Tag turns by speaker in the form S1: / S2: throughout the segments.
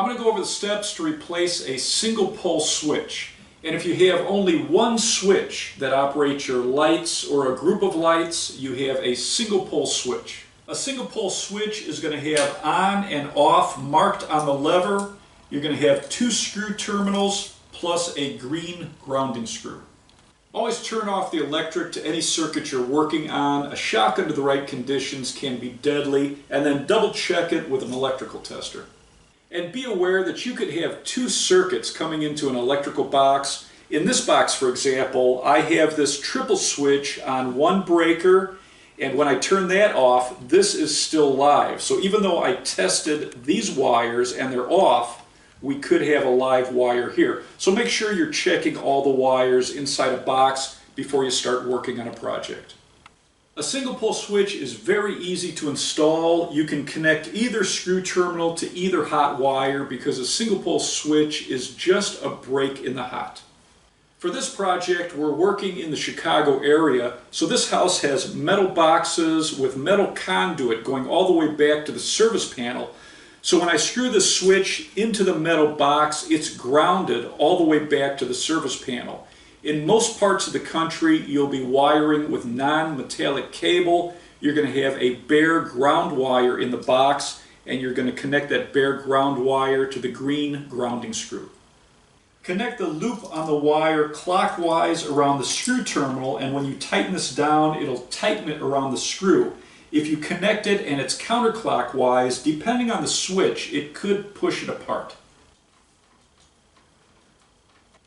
S1: I'm going to go over the steps to replace a single pole switch. And if you have only one switch that operates your lights or a group of lights, you have a single pole switch. A single pole switch is going to have on and off marked on the lever. You're going to have 2 screw terminals plus a green grounding screw. Always turn off the electric to any circuit you're working on. A shock under the right conditions can be deadly, and then double check it with an electrical tester. And be aware that you could have 2 circuits coming into an electrical box. In this box, for example, I have this triple switch on one breaker, and when I turn that off, this is still live. So even though I tested these wires and they're off, we could have a live wire here. So make sure you're checking all the wires inside a box before you start working on a project. A single pole switch is very easy to install. You can connect either screw terminal to either hot wire because a single pole switch is just a break in the hot. For this project, we're working in the Chicago area, so this house has metal boxes with metal conduit going all the way back to the service panel. So when I screw the switch into the metal box, it's grounded all the way back to the service panel. In most parts of the country, you'll be wiring with non-metallic cable. You're going to have a bare ground wire in the box, and you're going to connect that bare ground wire to the green grounding screw. Connect the loop on the wire clockwise around the screw terminal, and when you tighten this down, it'll tighten it around the screw. If you connect it and it's counterclockwise, depending on the switch, it could push it apart.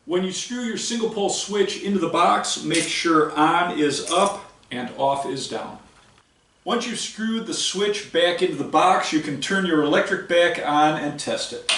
S1: When you screw your single pole switch into the box, make sure on is up and off is down. Once you've screwed the switch back into the box, you can turn your electric back on and test it.